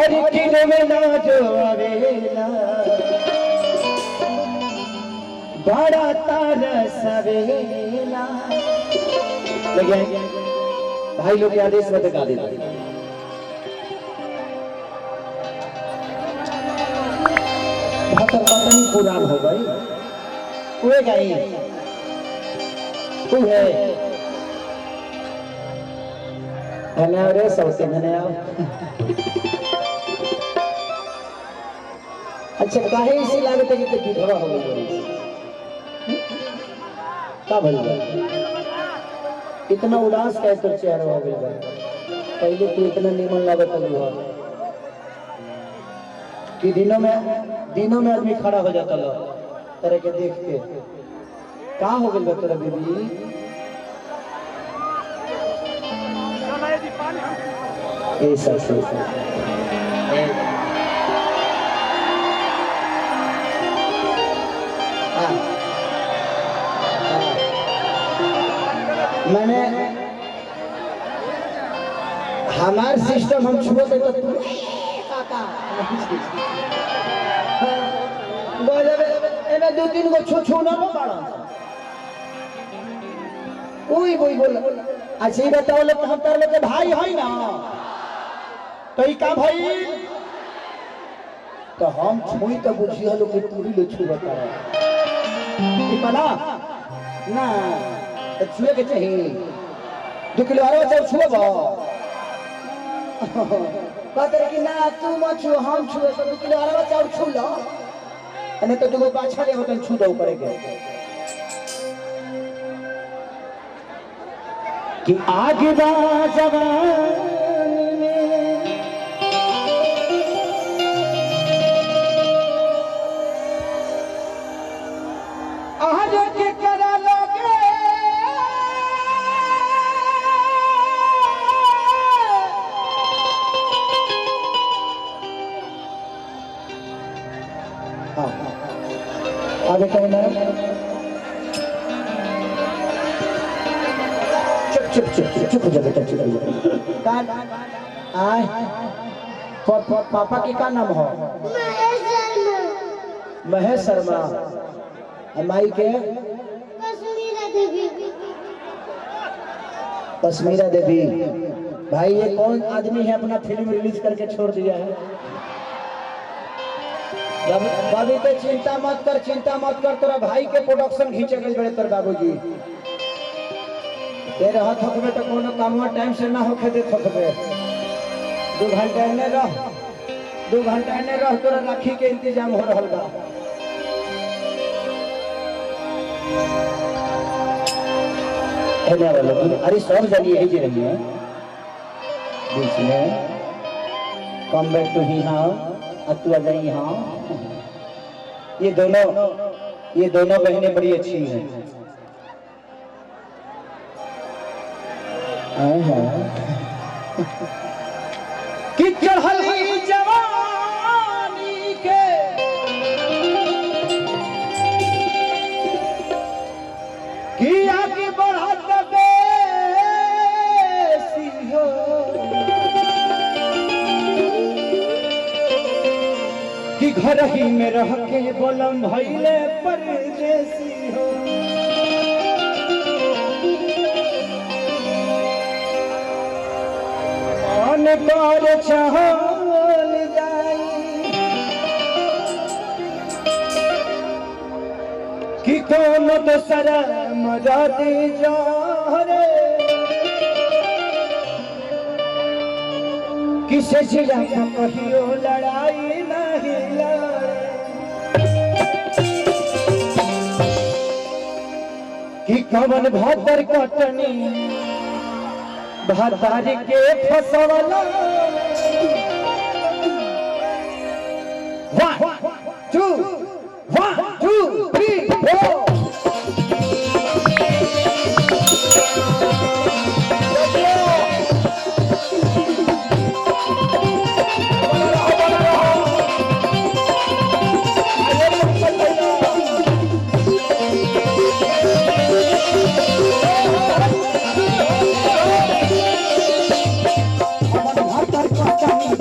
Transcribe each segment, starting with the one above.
और किन में ना जो आवेला बड़ा तारा सवेला। लगे भाई लोग आदेश में गा देते पतन पुरान हो गई हुए गई तू है रे सबसे मैंने आओ। अच्छा काहे इसी लागत है कि विधवा हो गई का भल इतना उदास कैसे चेहरा हो गया पहले तू इतना निमन लागत हुआ कि दिनों में आदमी खड़ा हो जाता लो तरह के देख के का हो गया तेरा बीबी ऐसा मैंने हमार सिस्टम हम छुओ तो दो तीन गो छू ना पड़ा कोई बोल। अच्छा बताओ लोग हम तार लोग भाई है ना तो ई का भाई तो हम छुई तो बुझिया लोग पूरी ले छू बता ना ना तो छुए के चाहिए 2 किलो आरो जब छुब कहते कि ना तू मत छू हम छुए तो 2 किलो आरो चाउर छू लो नहीं तो 2 गो पाछा ले होतन छू दो करे के कि आगे बा जवानी में आज के करा लोगे आगे कहना चुप हो जा बेटा चुप हो जा आए पापा के का नाम हो महेश शर्मा माई के कश्मीरा देवी भाई ये कौन आदमी है अपना फिल्म रिलीज करके छोड़ दिया है बाबू पे चिंता मत कर तोरा भाई के प्रोडक्शन खींचे गए बड़े तोर बाबूजी तेरे हाथ में तो कोनो काम टाइम से ना होके दे थकबे 2 घंटा ने रह तोरा राखी के इंतजाम हो रहल बा अरे सब जगह यही रही है बीच में कम बैक टू ही हाँ तू आ जाई हाँ ये दोनों बहनें बड़ी अच्छी हैं कि चढ़ली जवानी के कि आगे बढ़त बेसी हो कि घर ही में रह के बोलम भइले परदेसी हो कर चहल जाई कि कौन दूसरा मदद जारे किसे जिला कहियो लड़ाई नहीं लड़े कि कवन भादर कटनी भातार के फसवला 1 2 3 4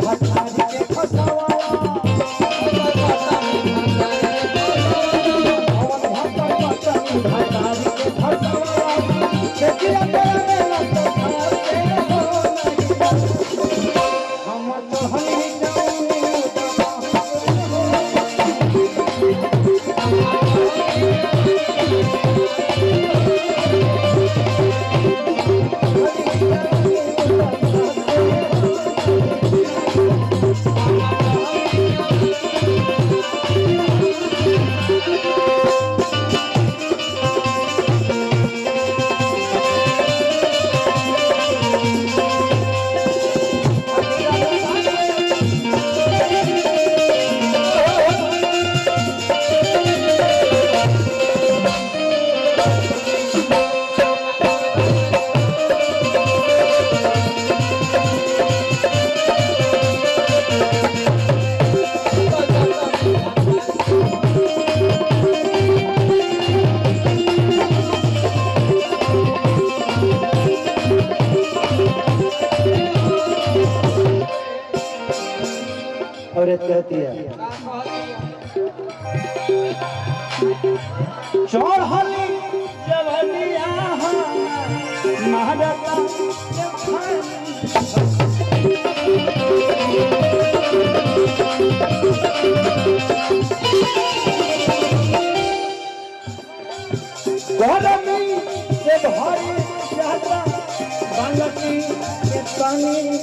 भातार औरत कहती है चढ़ली जवनिया महाराता गरमी से भरी जाता बालकी के पानी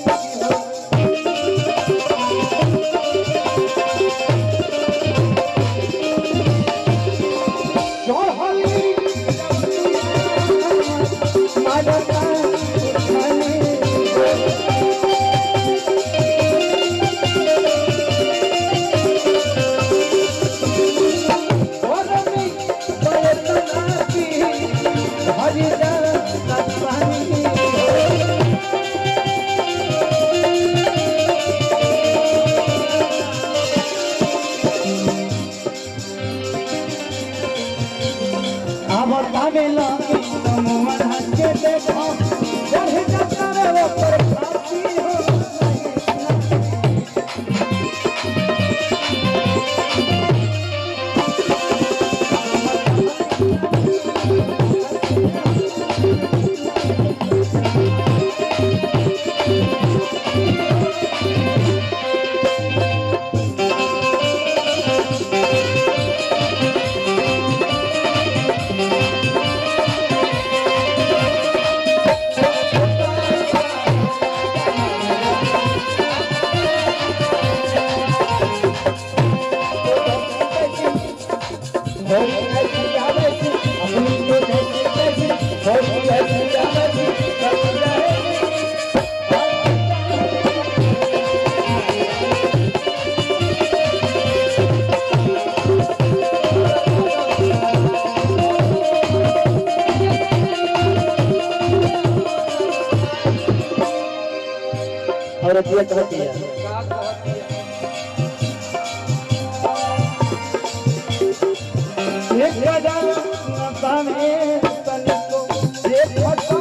औरत ये कहती है एक गजा बामे तनिको एक फटो